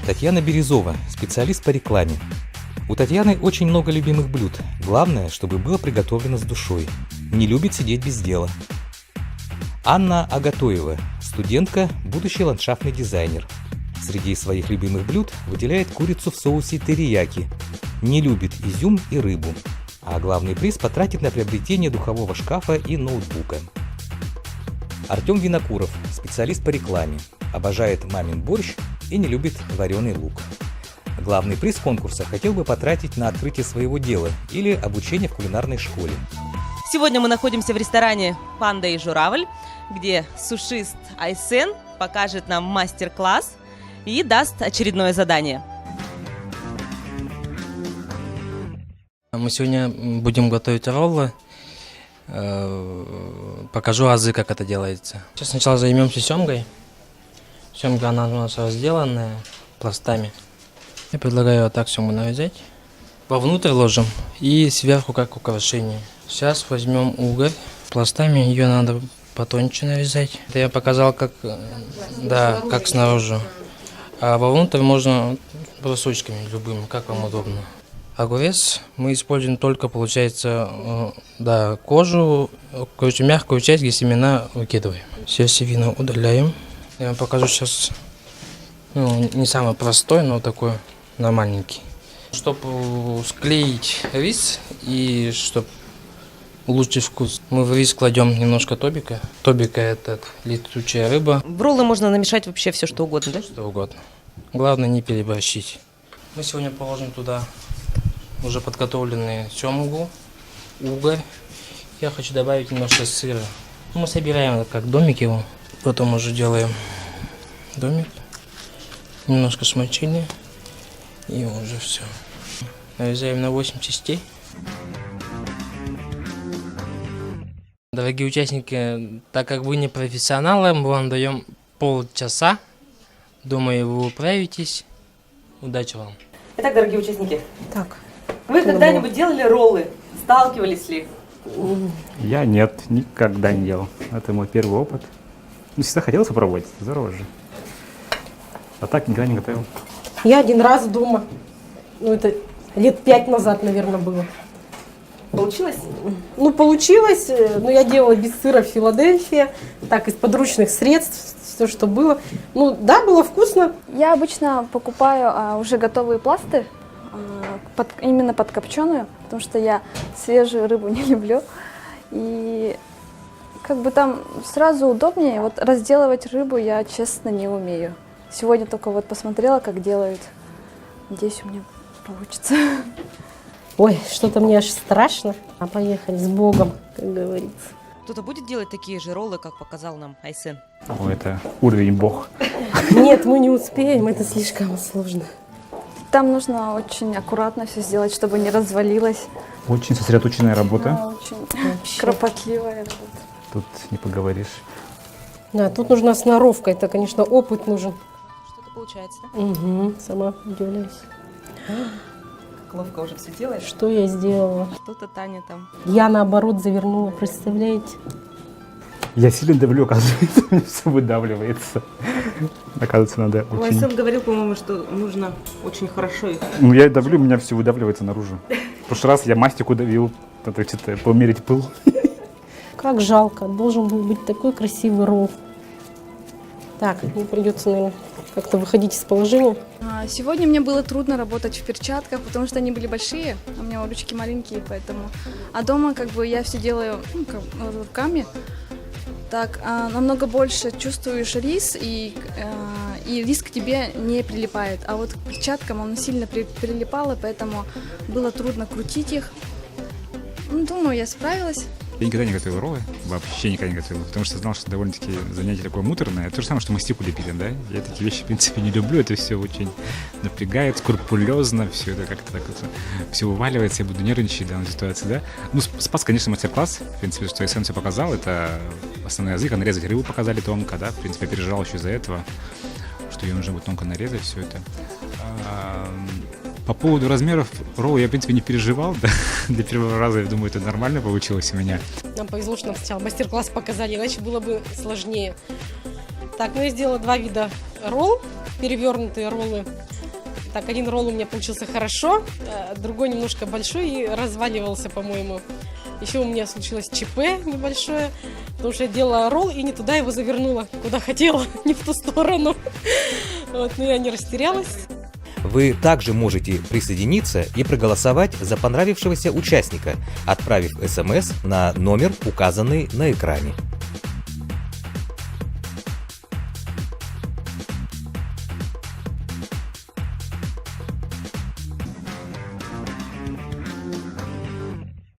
Татьяна Березова, специалист по рекламе. У Татьяны очень много любимых блюд. Главное, чтобы было приготовлено с душой. Не любит сидеть без дела. Анна Агатоева, студентка, будущий ландшафтный дизайнер. Среди своих любимых блюд выделяет курицу в соусе терияки. Не любит изюм и рыбу. А главный приз потратит на приобретение духового шкафа и ноутбука. Артем Винокуров, специалист по рекламе. Обожает мамин борщ и не любит вареный лук. Главный приз конкурса хотел бы потратить на открытие своего дела или обучение в кулинарной школе. Сегодня мы находимся в ресторане «Панда и журавль», где сушист Айсен покажет нам мастер-класс и даст очередное задание. Мы сегодня будем готовить роллы. Покажу азы, как это делается. Сейчас сначала займемся семгой. Семга она у нас разделанная пластами. Я предлагаю вот так семгу нарезать. Вовнутрь ложим и сверху как украшение. Сейчас возьмем угорь. Пластами ее надо потоньше нарезать. Это я показал, как снаружи. А вовнутрь можно брусочками любыми, как вам удобно. Огурец мы используем только, получается, кожу, мягкую часть, где семена выкидываем. Сердцевину удаляем. Я вам покажу сейчас, не самый простой, но такой нормальненький. Чтобы склеить рис и чтобы улучшить вкус, мы в рис кладем немножко тобика. Тобика – это летучая рыба. В роллы можно намешать вообще все, что угодно, да? Что угодно. Главное не переборщить. Мы сегодня положим туда уже подготовленную семгу, угорь. Я хочу добавить немножко сыра. Мы собираем как домик его. Потом уже делаем домик. Немножко смочили. И уже все. Нарезаем на 8 частей. Дорогие участники, так как вы не профессионалы, мы вам даем полчаса. Думаю, вы управитесь. Удачи вам. Итак, дорогие участники, Так. вы когда-нибудь делали роллы? Сталкивались ли? Я нет, никогда не делал. Это мой первый опыт. Всегда хотелось попробовать, здорово же. А так никогда не готовил. Я один раз дома, это лет 5 назад, наверное, было. Получилось? Получилось, но я делала без сыра в Филадельфии, так, из подручных средств, все, что было. Было вкусно. Я обычно покупаю уже готовые пласты, именно под копченую, потому что я свежую рыбу не люблю. И там сразу удобнее. Вот разделывать рыбу я, честно, не умею. Сегодня только посмотрела, как делают. Надеюсь, у меня получится. Ой, что-то мне аж страшно. А поехали с Богом, как говорится. Кто-то будет делать такие же роллы, как показал нам Айсен? Это уровень бог. Нет, мы не успеем, это слишком сложно. Там нужно очень аккуратно все сделать, чтобы не развалилось. Очень сосредоточенная работа. Очень кропотливая работа. Тут не поговоришь. Да, тут нужна сноровка, это, конечно, опыт нужен. Что-то получается, да? Угу, сама удивляюсь. Как ловко уже все делаешь. Что я сделала? Что-то Таня там. Я наоборот завернула, представляете? Я сильно давлю, оказывается, у меня все выдавливается. Оказывается, надо очень... Айсен говорил, по-моему, что нужно очень хорошо их. Я давлю, у меня все выдавливается наружу. В прошлый раз я мастику давил, надо что-то померить пыл. Как жалко, должен был быть такой красивый ролл. Так, мне придется, наверное, как-то выходить из положения. Сегодня мне было трудно работать в перчатках, потому что они были большие, у меня ручки маленькие, поэтому. А дома я все делаю руками. Так, намного больше чувствуешь рис, и рис к тебе не прилипает. А вот к перчаткам он сильно прилипал, поэтому было трудно крутить их. Думаю, я справилась. Я никогда не готовил роллы, вообще никогда не готовил, потому что знал, что довольно-таки занятие такое муторное. То же самое, что мастику лепили, да? Я такие вещи, в принципе, не люблю, это все очень напрягает, скрупулезно, все это как-то так вот, все вываливается, я буду нервничать в данной ситуации, да? Спас, конечно, мастер-класс, в принципе, что Айсен все показал, это основной язык, нарезать рыбу показали тонко, да? В принципе, я переживал еще из-за этого, что ее нужно будет тонко нарезать, все это. По поводу размеров ролла я, в принципе, не переживал. Да? Для первого раза, я думаю, это нормально получилось у меня. Нам повезло, что нам сначала мастер-класс показали, иначе было бы сложнее. Так, я сделала 2 вида ролл, перевернутые роллы. Так, один ролл у меня получился хорошо, другой немножко большой и разваливался, по-моему. Еще у меня случилось ЧП небольшое, потому что я делала ролл и не туда его завернула, куда хотела, не в ту сторону. Вот, но я не растерялась. Вы также можете присоединиться и проголосовать за понравившегося участника, отправив СМС на номер, указанный на экране.